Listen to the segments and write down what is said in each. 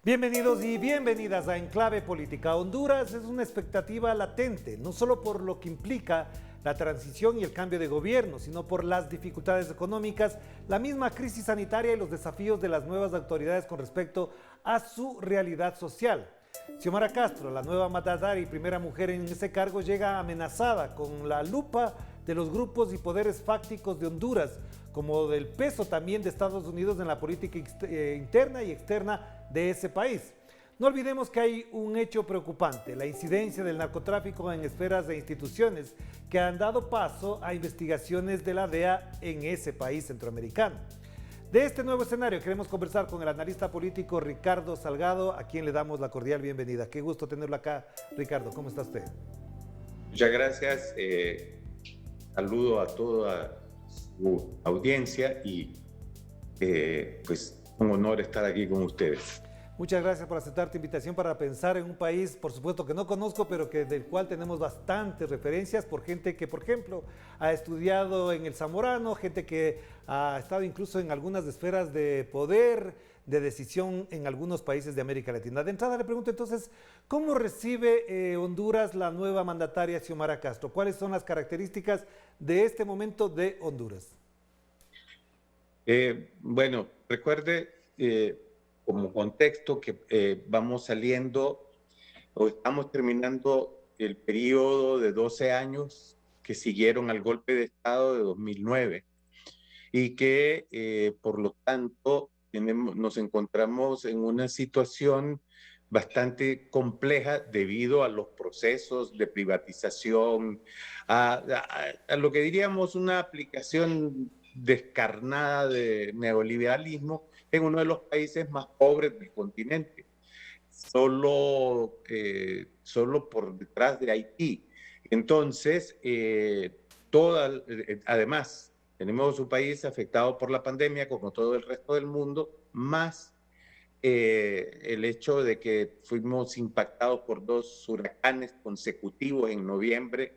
Bienvenidos y bienvenidas a Enclave Política. Honduras es una expectativa latente, no solo por lo que implica la transición y el cambio de gobierno, sino por las dificultades económicas, la misma crisis sanitaria y los desafíos de las nuevas autoridades con respecto a su realidad social. Xiomara Castro, la nueva mandataria y primera mujer en ese cargo, llega amenazada con la lupa de los grupos y poderes fácticos de Honduras, como del peso también de Estados Unidos en la política interna y externa de ese país. No olvidemos que hay un hecho preocupante, la incidencia del narcotráfico en esferas de instituciones que han dado paso a investigaciones de la DEA en ese país centroamericano. De este nuevo escenario queremos conversar con el analista político Ricardo Salgado, a quien le damos la cordial bienvenida. Qué gusto tenerlo acá, Ricardo. ¿Cómo está usted? Muchas gracias. Saludo a toda su audiencia y pues un honor estar aquí con ustedes. Muchas gracias por aceptar tu invitación para pensar en un país, por supuesto, que no conozco, pero del cual tenemos bastantes referencias por gente que, por ejemplo, ha estudiado en el Zamorano, gente que ha estado incluso en algunas esferas de poder, de decisión en algunos países de América Latina. De entrada le pregunto entonces, ¿cómo recibe Honduras la nueva mandataria Xiomara Castro? ¿Cuáles son las características de este momento de Honduras? Bueno, recuerde como contexto que vamos saliendo o estamos terminando el periodo de 12 años que siguieron al golpe de Estado de 2009 y que por lo tanto nos encontramos en una situación bastante compleja debido a los procesos de privatización, a lo que diríamos una aplicación descarnada de neoliberalismo en uno de los países más pobres del continente, solo por detrás de Haití. Entonces, además, tenemos un país afectado por la pandemia, como todo el resto del mundo, más el hecho de que fuimos impactados por 2 huracanes consecutivos en noviembre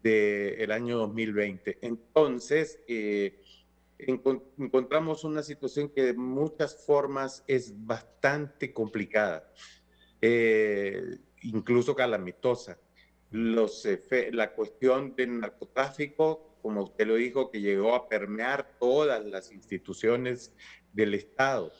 del año 2020. Entonces, encontramos una situación que de muchas formas es bastante complicada, incluso calamitosa. La cuestión del narcotráfico, como usted lo dijo, que llegó a permear todas las instituciones del Estado,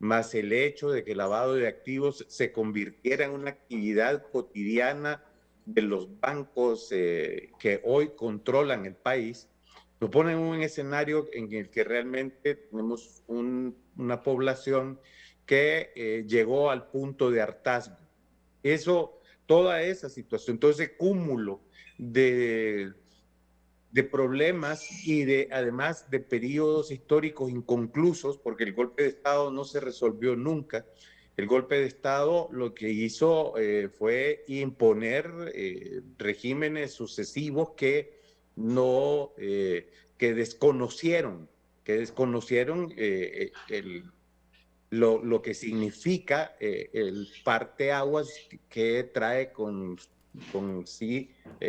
más el hecho de que el lavado de activos se convirtiera en una actividad cotidiana de los bancos que hoy controlan el país, nos ponen en un escenario en el que realmente tenemos una población que llegó al punto de hartazgo. Toda esa situación, todo ese cúmulo de problemas y además de periodos históricos inconclusos, porque el golpe de Estado no se resolvió nunca. El golpe de Estado lo que hizo fue imponer regímenes sucesivos que desconocieron lo que significa el parteaguas que trae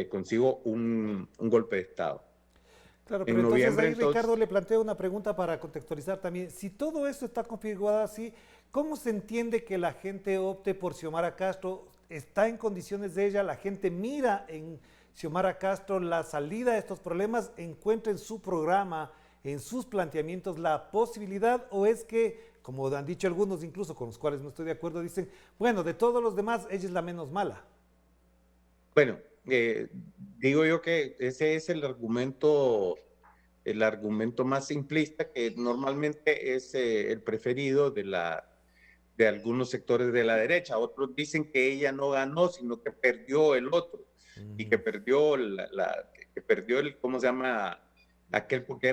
consigo un golpe de Estado. Claro, pero entonces ahí Ricardo le planteo una pregunta para contextualizar también. Si todo esto está configurado así, ¿cómo se entiende que la gente opte por Xiomara Castro? ¿Está en condiciones de ella? ¿La gente mira en Xiomara Castro la salida de estos problemas? ¿Encuentra en su programa, en sus planteamientos la posibilidad? ¿O es que, como han dicho algunos incluso con los cuales no estoy de acuerdo, dicen, bueno, de todos los demás, ella es la menos mala? Bueno, digo yo que ese es el argumento más simplista, que normalmente es el preferido de algunos sectores de la derecha. Otros dicen que ella no ganó, sino que perdió el otro, y que perdió ¿cómo se llama? Aquel porque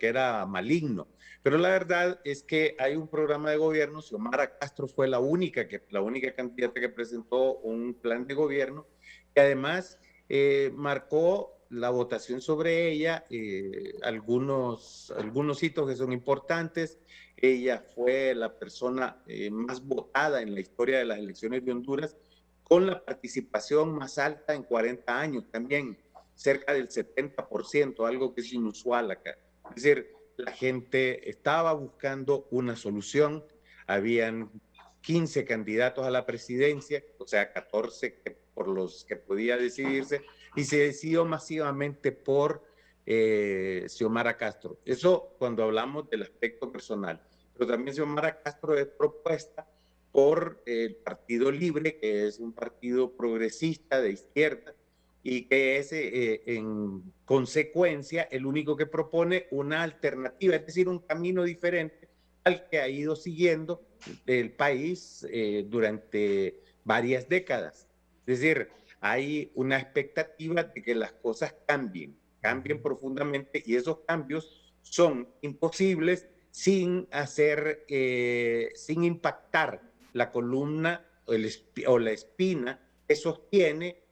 era maligno. Pero la verdad es que hay un programa de gobierno. Xiomara Castro fue la única candidata que presentó un plan de gobierno, que además marcó la votación sobre ella, algunos hitos que son importantes, ella fue la persona más votada en la historia de las elecciones de Honduras, con la participación más alta en 40 años también, cerca del 70%, algo que es inusual acá. Es decir, la gente estaba buscando una solución, habían 15 candidatos a la presidencia, o sea, 14 por los que podía decidirse, y se decidió masivamente por Xiomara Castro. Eso cuando hablamos del aspecto personal. Pero también Xiomara Castro es propuesta por el Partido Libre, que es un partido progresista de izquierda, y que es en consecuencia el único que propone una alternativa, es decir, un camino diferente al que ha ido siguiendo el país durante varias décadas. Es decir, hay una expectativa de que las cosas cambien profundamente, y esos cambios son imposibles sin hacer, sin impactar la columna o la espina que sostiene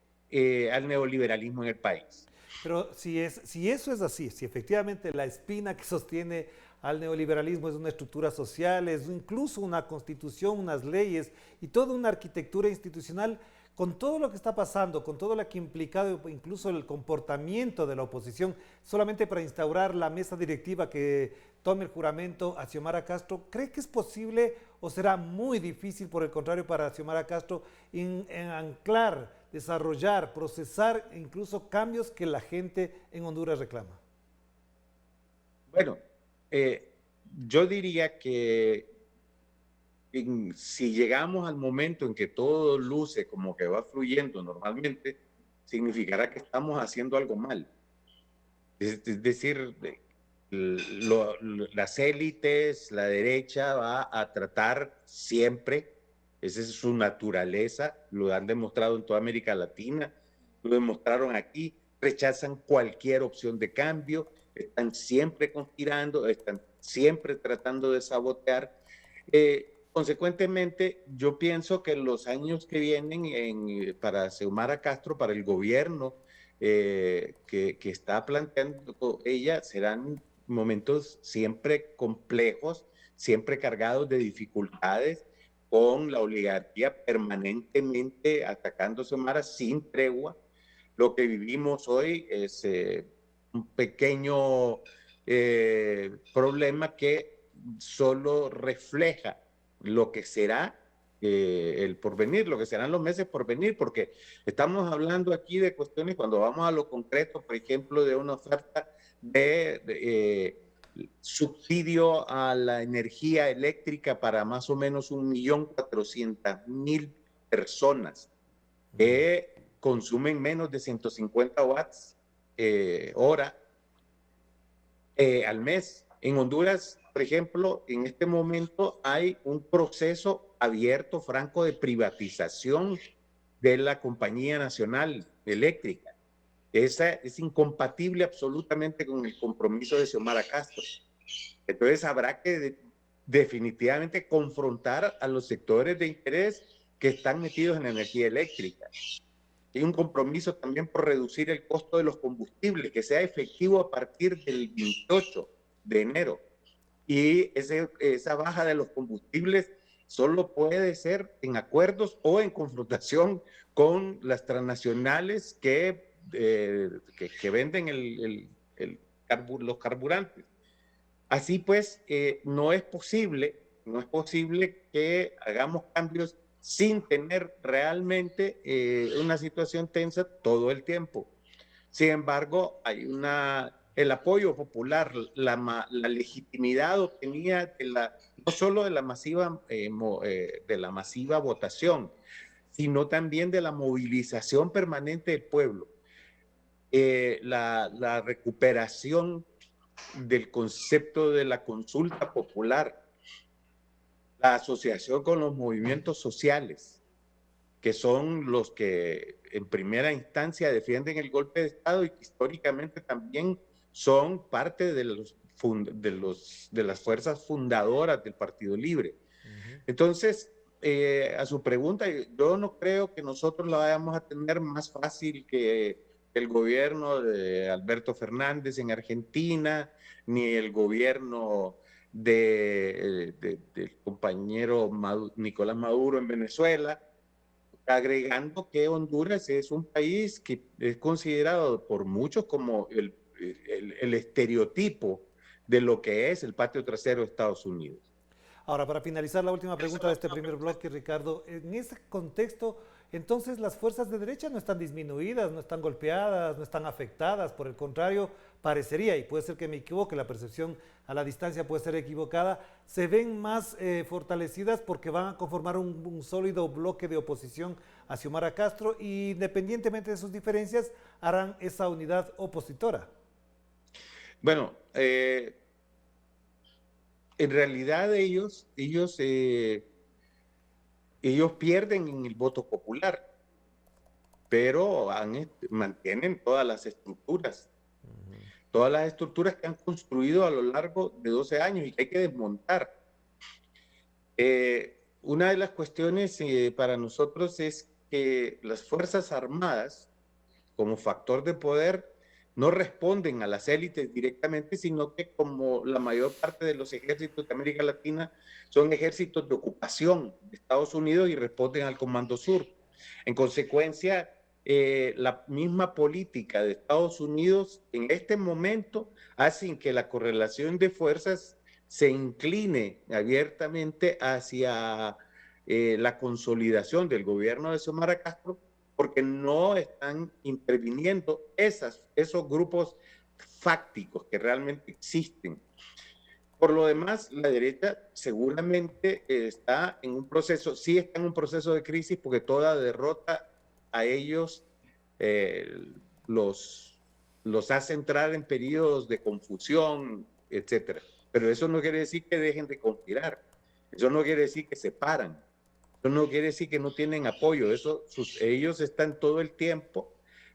al neoliberalismo en el país. Pero si eso es así, si efectivamente la espina que sostiene al neoliberalismo es una estructura social, es incluso una constitución, unas leyes y toda una arquitectura institucional, con todo lo que está pasando, con todo lo que ha implicado incluso el comportamiento de la oposición, solamente para instaurar la mesa directiva que tome el juramento a Xiomara Castro, ¿cree que es posible o será muy difícil, por el contrario, para Xiomara Castro en anclar, desarrollar, procesar incluso cambios que la gente en Honduras reclama? Bueno, yo diría que si llegamos al momento en que todo luce como que va fluyendo normalmente, significará que estamos haciendo algo mal. Es decir, las élites, la derecha va a tratar siempre, esa es su naturaleza, lo han demostrado en toda América Latina, lo demostraron aquí, rechazan cualquier opción de cambio, están siempre conspirando, están siempre tratando de sabotear. Consecuentemente, yo pienso que los años que vienen para Xiomara Castro, para el gobierno que está planteando ella, serán momentos siempre complejos, siempre cargados de dificultades, con la oligarquía permanentemente atacando a Xiomara sin tregua. Lo que vivimos hoy es un pequeño problema que solo refleja lo que será el porvenir, lo que serán los meses por venir, porque estamos hablando aquí de cuestiones, cuando vamos a lo concreto, por ejemplo, de una oferta de subsidio a la energía eléctrica para más o menos 1.400.000 personas que consumen menos de 150 watts hora al mes. En Honduras, por ejemplo, en este momento hay un proceso abierto, franco, de privatización de la Compañía Nacional Eléctrica. Esa es incompatible absolutamente con el compromiso de Xiomara Castro. Entonces habrá que definitivamente confrontar a los sectores de interés que están metidos en la energía eléctrica. Hay un compromiso también por reducir el costo de los combustibles, que sea efectivo a partir del 28 de enero. Y esa baja de los combustibles solo puede ser en acuerdos o en confrontación con las transnacionales que venden los carburantes. Así pues, no es posible que hagamos cambios sin tener realmente una situación tensa todo el tiempo. Sin embargo, hay el apoyo popular, la legitimidad obtenida no solo de la masiva votación, sino también de la movilización permanente del pueblo. La recuperación del concepto de la consulta popular, la asociación con los movimientos sociales, que son los que en primera instancia defienden el golpe de Estado y que históricamente también son parte de las fuerzas fundadoras del Partido Libre. Entonces, a su pregunta, yo no creo que nosotros la vayamos a tener más fácil que el gobierno de Alberto Fernández en Argentina, ni el gobierno del compañero Nicolás Maduro en Venezuela, agregando que Honduras es un país que es considerado por muchos como el estereotipo de lo que es el patio trasero de Estados Unidos. Ahora, para finalizar la última pregunta de este primer bloque, Ricardo, en ese contexto, entonces las fuerzas de derecha no están disminuidas, no están golpeadas, no están afectadas, por el contrario, parecería, y puede ser que me equivoque, la percepción a la distancia puede ser equivocada, se ven más fortalecidas porque van a conformar un sólido bloque de oposición a Xiomara Castro y independientemente de sus diferencias, harán esa unidad opositora. Bueno, en realidad ellos pierden en el voto popular, pero mantienen todas las estructuras que han construido a lo largo de 12 años y que hay que desmontar. Una de las cuestiones para nosotros es que las Fuerzas Armadas, como factor de poder, no responden a las élites directamente, sino que como la mayor parte de los ejércitos de América Latina son ejércitos de ocupación de Estados Unidos y responden al Comando Sur. En consecuencia, la misma política de Estados Unidos en este momento hace que la correlación de fuerzas se incline abiertamente hacia la consolidación del gobierno de Xiomara Castro, porque no están interviniendo esos grupos fácticos que realmente existen. Por lo demás, la derecha seguramente está en un proceso, sí está en un proceso de crisis, porque toda derrota a ellos los hace entrar en periodos de confusión, etcétera. Pero eso no quiere decir que dejen de conspirar, eso no quiere decir que se paran. Eso no quiere decir que no tienen apoyo, ellos están todo el tiempo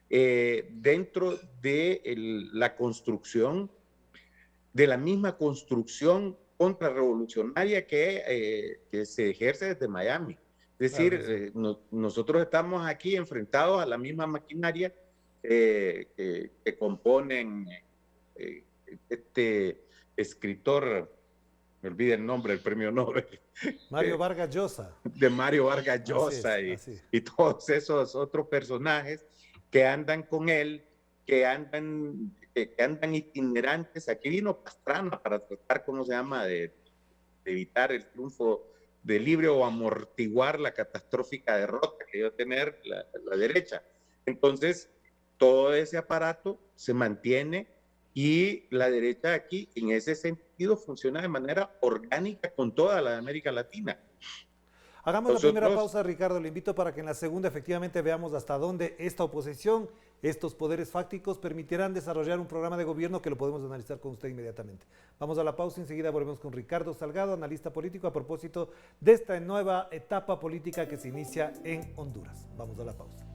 dentro de la construcción, de la misma construcción contrarrevolucionaria que se ejerce desde Miami. Es decir, claro, nosotros estamos aquí enfrentados a la misma maquinaria que componen este escritor, me olvidé el nombre del premio Nobel. Mario Vargas Llosa. De Mario Vargas Llosa y todos esos otros personajes que andan con él, que andan itinerantes. Aquí vino Pastrana para tratar, ¿cómo se llama?, de evitar el triunfo de Libre o amortiguar la catastrófica derrota que iba a tener la derecha. Entonces, todo ese aparato se mantiene y la derecha aquí, en ese sentido, funciona de manera orgánica con toda la América Latina. Hagamos la primera pausa, Ricardo. Le invito para que en la segunda efectivamente veamos hasta dónde esta oposición, estos poderes fácticos permitirán desarrollar un programa de gobierno que lo podemos analizar con usted inmediatamente. Vamos a la pausa y enseguida volvemos con Ricardo Salgado, analista político, a propósito de esta nueva etapa política que se inicia en Honduras. Vamos a la pausa.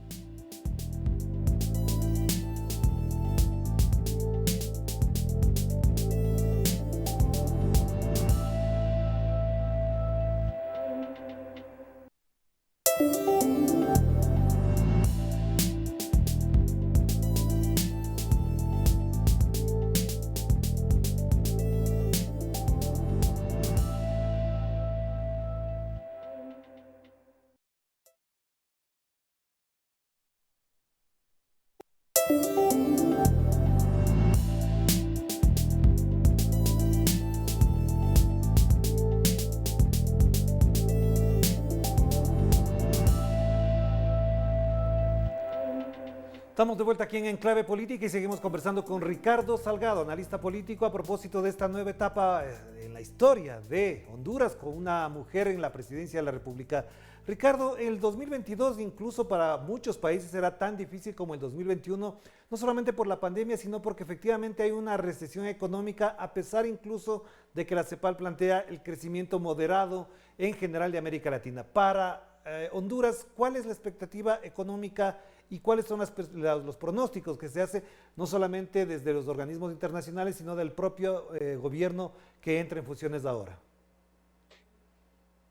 Estamos de vuelta aquí en Enclave Política y seguimos conversando con Ricardo Salgado, analista político, a propósito de esta nueva etapa en la historia de Honduras con una mujer en la presidencia de la República. Ricardo, el 2022 incluso para muchos países era tan difícil como el 2021, no solamente por la pandemia, sino porque efectivamente hay una recesión económica, a pesar incluso de que la CEPAL plantea el crecimiento moderado en general de América Latina. Para Honduras, ¿cuál es la expectativa económica y cuáles son los pronósticos que se hace no solamente desde los organismos internacionales, sino del propio gobierno que entra en funciones ahora?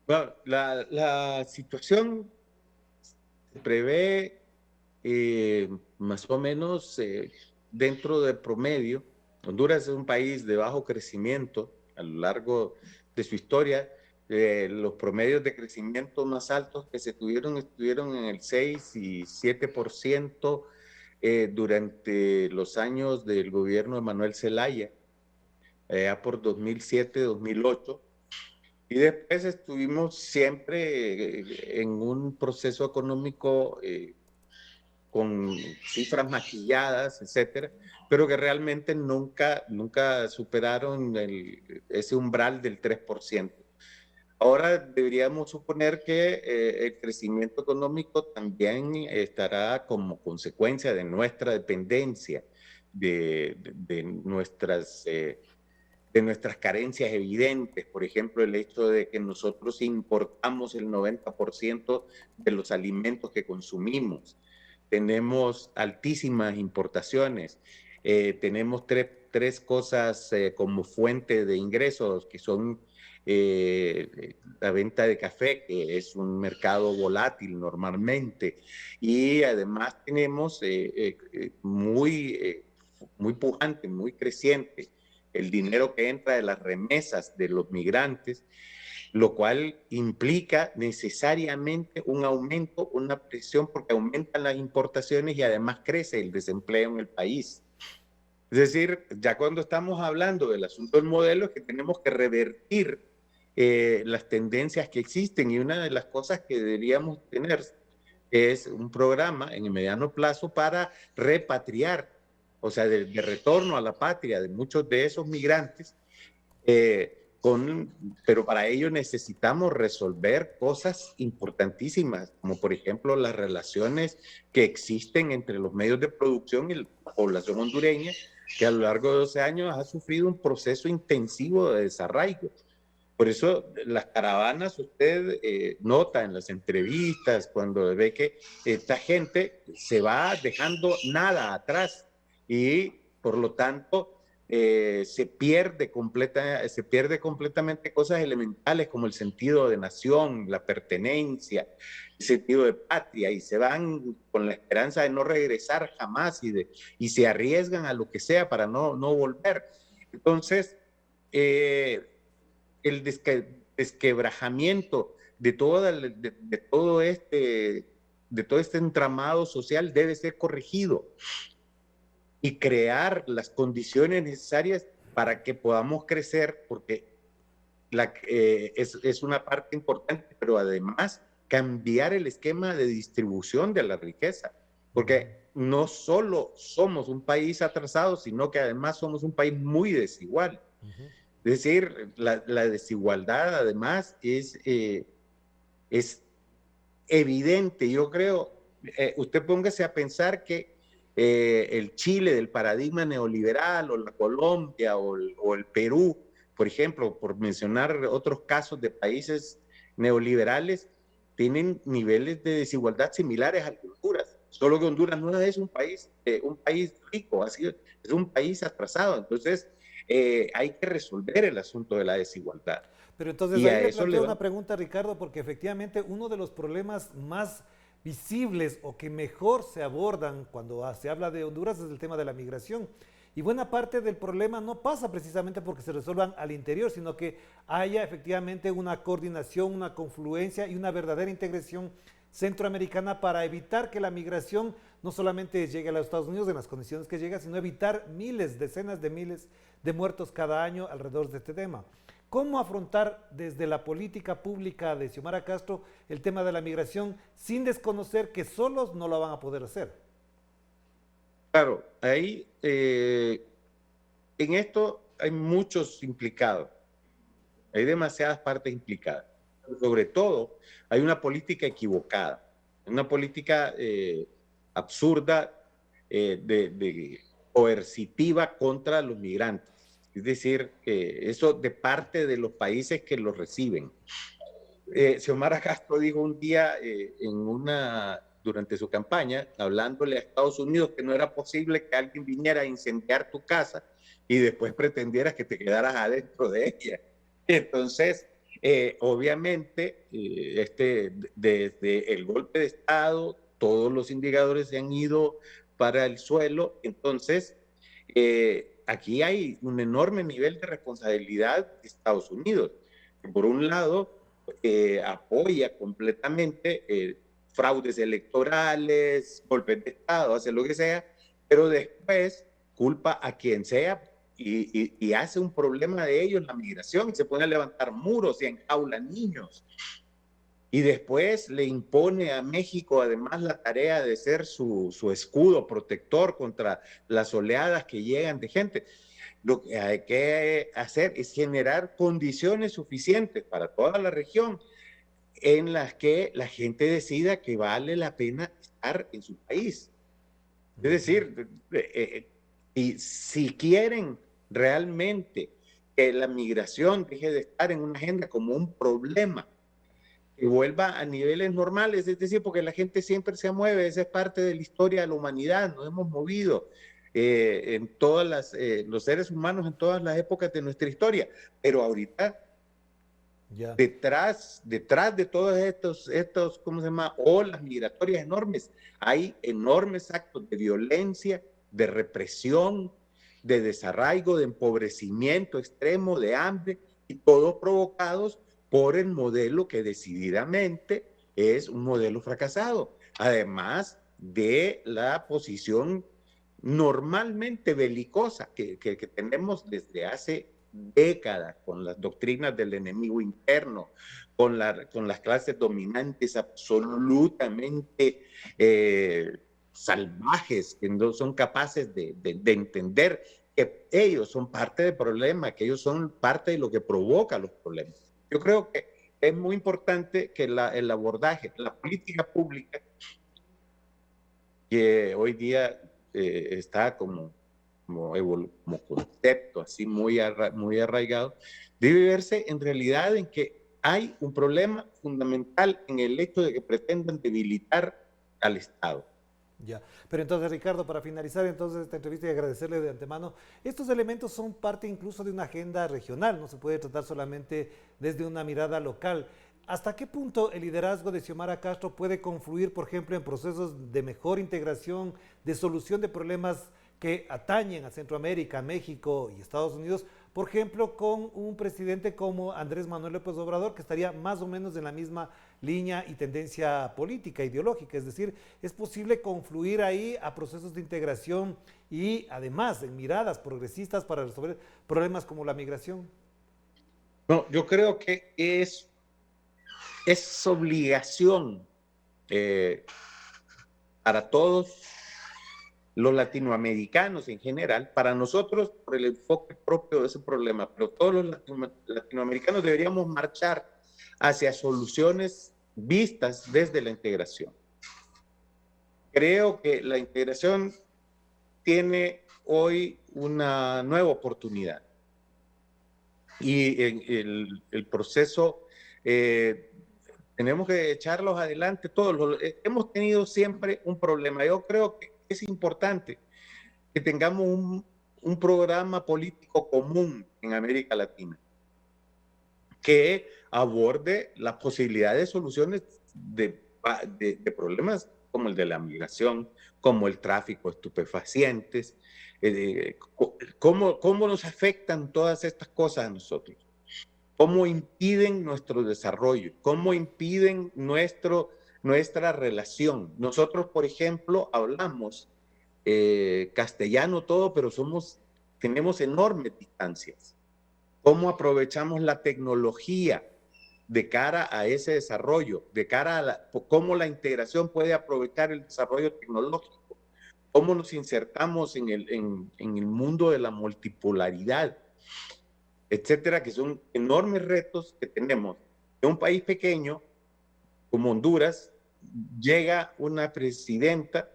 Bueno, la situación se prevé más o menos dentro del promedio. Honduras es un país de bajo crecimiento a lo largo de su historia. Los promedios de crecimiento más altos que se tuvieron estuvieron en el 6 y 7% durante los años del gobierno de Manuel Zelaya, por 2007-2008. Y después estuvimos siempre en un proceso económico con cifras maquilladas, etcétera, pero que realmente nunca superaron ese umbral del 3%. Ahora deberíamos suponer que el crecimiento económico también estará como consecuencia de nuestra dependencia, de nuestras carencias evidentes. Por ejemplo, el hecho de que nosotros importamos el 90% de los alimentos que consumimos. Tenemos altísimas importaciones. Tenemos tres cosas como fuente de ingresos, que son la venta de café, que es un mercado volátil normalmente, y además tenemos muy pujante, muy creciente, el dinero que entra de las remesas de los migrantes, lo cual implica necesariamente un aumento, una presión, porque aumentan las importaciones y además crece el desempleo en el país. Es decir, ya cuando estamos hablando del asunto del modelo, es que tenemos que revertir las tendencias que existen, y una de las cosas que deberíamos tener es un programa en el mediano plazo para repatriar, o sea, de retorno a la patria de muchos de esos migrantes, pero para ello necesitamos resolver cosas importantísimas, como por ejemplo las relaciones que existen entre los medios de producción y la población hondureña, que a lo largo de 12 años ha sufrido un proceso intensivo de desarraigo. Por eso las caravanas, usted nota en las entrevistas, cuando ve que esta gente se va dejando nada atrás, y por lo tanto se pierde completamente cosas elementales como el sentido de nación, la pertenencia, el sentido de patria, y se van con la esperanza de no regresar jamás, y se arriesgan a lo que sea para no volver. Entonces, el desquebrajamiento de todo este entramado social debe ser corregido y crear las condiciones necesarias para que podamos crecer, porque es una parte importante, pero además cambiar el esquema de distribución de la riqueza, porque no solo somos un país atrasado, sino que además somos un país muy desigual. Es decir, la desigualdad además es evidente. Yo creo, usted póngase a pensar que el Chile del paradigma neoliberal, o la Colombia, o el Perú, por ejemplo, por mencionar otros casos de países neoliberales, tienen niveles de desigualdad similares a Honduras. Solo que Honduras no es un país rico, es un país atrasado. Entonces, hay que resolver el asunto de la desigualdad. Pero entonces ahí le planteo una pregunta, Ricardo, porque efectivamente uno de los problemas más visibles o que mejor se abordan cuando se habla de Honduras es el tema de la migración. Y buena parte del problema no pasa precisamente porque se resuelvan al interior, sino que haya efectivamente una coordinación, una confluencia y una verdadera integración centroamericana para evitar que la migración no solamente llegue a los Estados Unidos en las condiciones que llega, sino evitar miles, decenas de miles de muertos cada año alrededor de este tema. ¿Cómo afrontar desde la política pública de Xiomara Castro el tema de la migración sin desconocer que solos no lo van a poder hacer? Claro, ahí en esto hay muchos implicados, hay demasiadas partes implicadas. Sobre todo, hay una política equivocada, una política absurda, coercitiva contra los migrantes. Es decir, eso de parte de los países que los reciben. Xiomara Castro dijo un día durante su campaña, hablándole a Estados Unidos, que no era posible que alguien viniera a incendiar tu casa y después pretendieras que te quedaras adentro de ella. Entonces, obviamente, desde el golpe de Estado, todos los indicadores se han ido para el suelo. Entonces, aquí hay un enorme nivel de responsabilidad de Estados Unidos, que por un lado apoya completamente fraudes electorales, golpes de Estado, hace lo que sea, pero después culpa a quien sea y hace un problema de ellos la migración y se pone a levantar muros y enjaula niños. Y después le impone a México además la tarea de ser su escudo protector contra las oleadas que llegan de gente. Lo que hay que hacer es generar condiciones suficientes para toda la región en las que la gente decida que vale la pena estar en su país. Es decir, y si quieren realmente que la migración deje de estar en una agenda como un problema, que vuelva a niveles normales, es decir, porque la gente siempre se mueve, esa es parte de la historia de la humanidad, nos hemos movido en todas los seres humanos en todas las épocas de nuestra historia, pero ahorita detrás de todos estos, ¿cómo se llama? Olas migratorias enormes, hay enormes actos de violencia, de represión, de desarraigo, de empobrecimiento extremo, de hambre, y todos provocados por el modelo que decididamente es un modelo fracasado, además de la posición normalmente belicosa que tenemos desde hace décadas, con las doctrinas del enemigo interno, con las clases dominantes absolutamente salvajes, que no son capaces de entender que ellos son parte del problema, que ellos son parte de lo que provoca los problemas. Yo creo que es muy importante que el abordaje, la política pública, que hoy día está como concepto así muy arraigado, debe verse en realidad en que hay un problema fundamental en el hecho de que pretendan debilitar al Estado. Ya, pero entonces Ricardo, para finalizar entonces esta entrevista y agradecerle de antemano, estos elementos son parte incluso de una agenda regional, no se puede tratar solamente desde una mirada local. ¿Hasta qué punto el liderazgo de Xiomara Castro puede confluir, por ejemplo, en procesos de mejor integración, de solución de problemas que atañen a Centroamérica, México y Estados Unidos, por ejemplo, con un presidente como Andrés Manuel López Obrador, que estaría más o menos en la misma línea y tendencia política, ideológica? Es decir, es posible confluir ahí a procesos de integración y además en miradas progresistas para resolver problemas como la migración. No, yo creo que es obligación para todos los latinoamericanos en general, para nosotros por el enfoque propio de ese problema, pero todos los latinoamericanos deberíamos marchar hacia soluciones vistas desde la integración. Creo que la integración tiene hoy una nueva oportunidad y en el proceso tenemos que echarlos adelante todos. Hemos tenido siempre un problema. Yo creo que es importante que tengamos un programa político común en América Latina que aborde las posibilidades de soluciones de problemas como el de la migración, como el tráfico de estupefacientes, cómo nos afectan todas estas cosas a nosotros, cómo impiden nuestro desarrollo, cómo impiden nuestra relación. Nosotros, por ejemplo, hablamos castellano todo, pero tenemos enormes distancias. ¿Cómo aprovechamos la tecnología de cara a ese desarrollo, de cara a cómo la integración puede aprovechar el desarrollo tecnológico? ¿Cómo nos insertamos en el mundo de la multipolaridad, etcétera? Que son enormes retos que tenemos. En un país pequeño como Honduras, llega una presidenta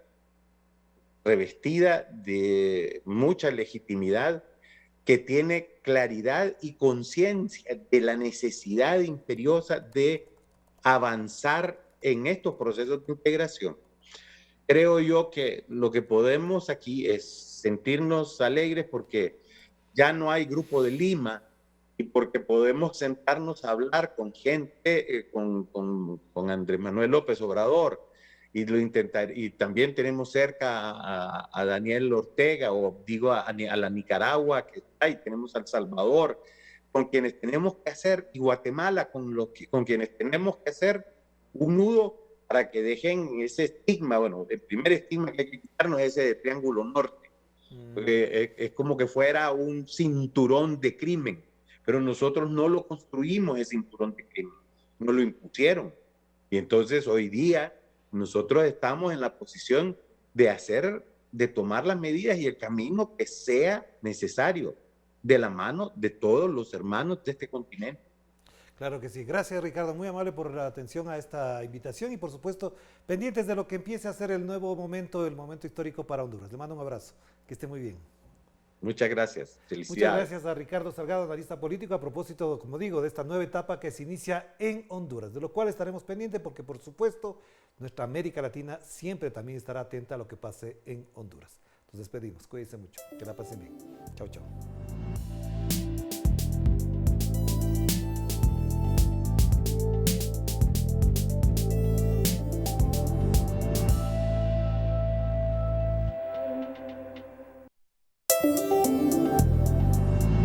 revestida de mucha legitimidad, que tiene claridad y conciencia de la necesidad imperiosa de avanzar en estos procesos de integración. Creo yo que lo que podemos aquí es sentirnos alegres porque ya no hay Grupo de Lima y porque podemos sentarnos a hablar con gente, con Andrés Manuel López Obrador y lo intentar. Y también tenemos cerca a Daniel Ortega, o digo a la Nicaragua que está, y tenemos a El Salvador, con quienes tenemos que hacer, y Guatemala, con quienes tenemos que hacer un nudo para que dejen ese estigma. Bueno, el primer estigma que hay que quitarnos es ese de Triángulo Norte. Es como que fuera un cinturón de crimen, pero nosotros no lo construimos, ese cinturón de crimen, nos lo impusieron. Y entonces hoy día nosotros estamos en la posición de tomar las medidas y el camino que sea necesario, de la mano de todos los hermanos de este continente. Claro que sí. Gracias, Ricardo. Muy amable por la atención a esta invitación y, por supuesto, pendientes de lo que empiece a ser el nuevo momento, el momento histórico para Honduras. Le mando un abrazo. Que esté muy bien. Muchas gracias. Felicidades. Muchas gracias a Ricardo Salgado, analista político, a propósito, como digo, de esta nueva etapa que se inicia en Honduras, de lo cual estaremos pendientes porque, por supuesto, nuestra América Latina siempre también estará atenta a lo que pase en Honduras. Nos despedimos. Cuídense mucho. Que la pasen bien. Chao, chao.